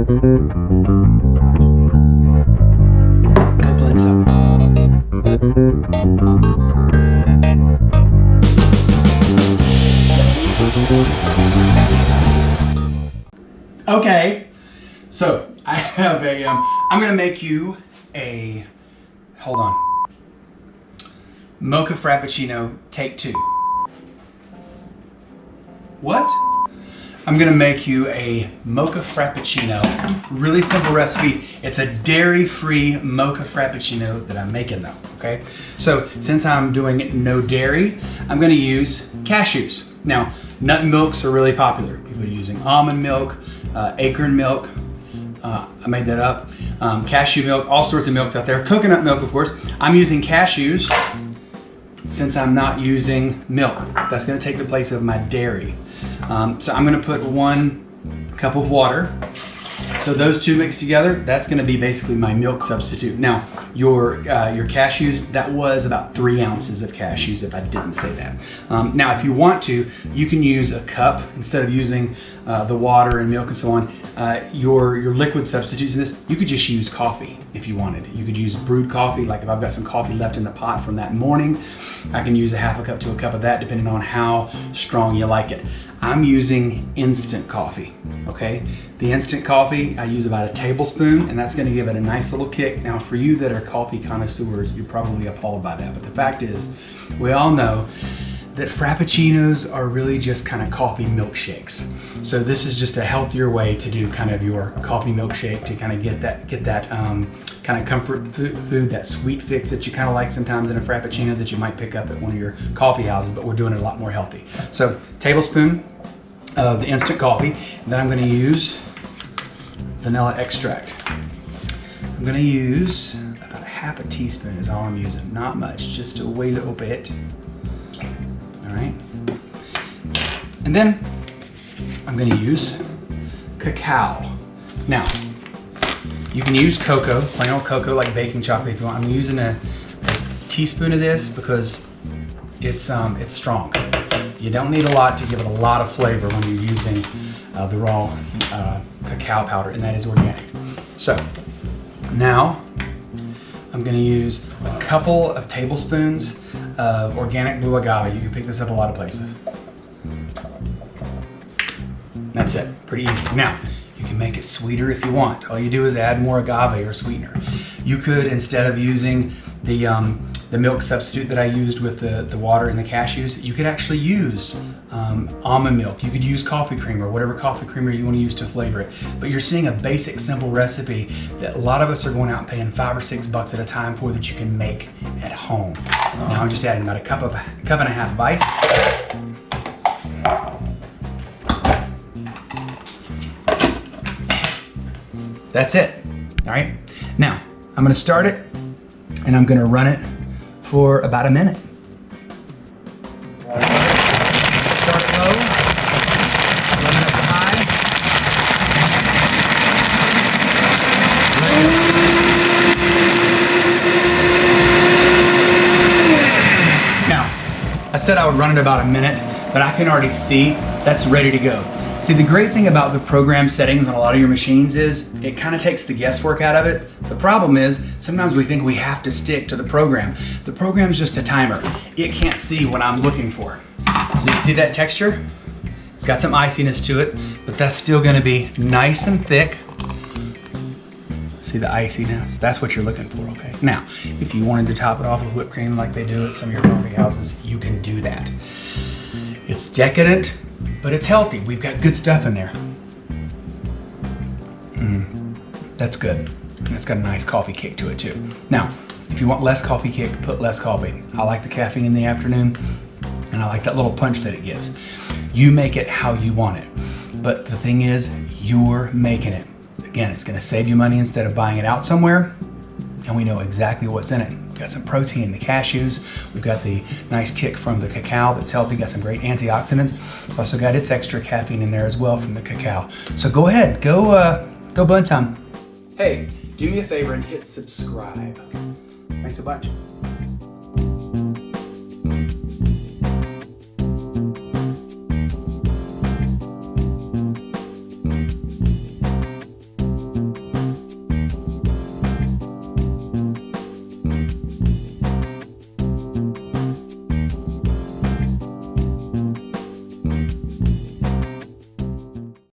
Go blend some. Okay, so I have a, I'm gonna make you a, hold on, Mocha Frappuccino, take 2. What? I'm gonna make you a Mocha Frappuccino. Really simple recipe. It's a dairy-free Mocha Frappuccino that I'm making though, okay? So since I'm doing no dairy, I'm gonna use cashews. Now, nut milks are really popular. People are using almond milk, acorn milk, I made that up, cashew milk, all sorts of milks out there. Coconut milk, of course. I'm using cashews since I'm not using milk. That's gonna take the place of my dairy. So I'm gonna put 1 cup of water. So those two mixed together, that's gonna be basically my milk substitute. Now, your cashews, that was about 3 ounces of cashews if I didn't say that. Now, if you want to, you can use a cup instead of using the water and milk and so on. Your liquid substitutes in this, you could just use coffee if you wanted. You could use brewed coffee, like if I've got some coffee left in the pot from that morning, I can use a half a cup to a cup of that depending on how strong you like it. I'm using instant coffee, okay? The instant coffee, I use about a tablespoon, and that's gonna give it a nice little kick. Now, for you that are coffee connoisseurs, you're probably appalled by that, but the fact is, we all know that Frappuccinos are really just kind of coffee milkshakes. So this is just a healthier way to do kind of your coffee milkshake to kind of get that kind of comfort food, that sweet fix that you kind of like sometimes in a Frappuccino that you might pick up at one of your coffee houses, but we're doing it a lot more healthy. So tablespoon of the instant coffee, and then I'm going to use vanilla extract. I'm going to use about a half a teaspoon is all I'm using, not much, just a wee little bit. All right, and then I'm going to use cacao. Now, you can use cocoa, plain old cocoa, like baking chocolate if you want. I'm using a teaspoon of this because it's strong. You don't need a lot to give it a lot of flavor when you're using the raw cacao powder, and that is organic. So now I'm going to use a couple of tablespoons of organic blue agave. You can pick this up a lot of places. That's it, pretty easy. Now, you can make it sweeter if you want. All you do is add more agave or sweetener. You could, instead of using the milk substitute that I used with the water and the cashews, you could actually use almond milk. You could use coffee creamer, whatever coffee creamer you want to use to flavor it. But you're seeing a basic, simple recipe that a lot of us are going out and paying $5 or $6 at a time for that you can make at home. Now I'm just adding about a cup and a half of ice. That's it, all right? Now, I'm gonna start it and I'm gonna run it for about a minute. Start low, run it up to high. Now, I said I would run it about a minute, but I can already see that's ready to go. See, the great thing about the program settings on a lot of your machines is it kind of takes the guesswork out of it. The problem is sometimes we think we have to stick to the program. The program's just a timer. It can't see what I'm looking for. So you see that texture? It's got some iciness to it, but that's still gonna be nice and thick. See the iciness? That's what you're looking for, okay? Now, if you wanted to top it off with whipped cream like they do at some of your coffee houses, you can do that. It's decadent, but it's healthy. We've got good stuff in there. That's good. It's got a nice coffee kick to it too. Now, if you want less coffee kick, put less coffee. I like the caffeine in the afternoon, and I like that little punch that it gives. You make it how you want it. But the thing is, you're making it. Again, it's gonna save you money instead of buying it out somewhere, and we know exactly what's in it. We've got some protein in the cashews. We've got the nice kick from the cacao that's healthy. Got some great antioxidants. It's also got its extra caffeine in there as well from the cacao. So go ahead, go blend some. Hey, do me a favor and hit subscribe. Thanks a bunch.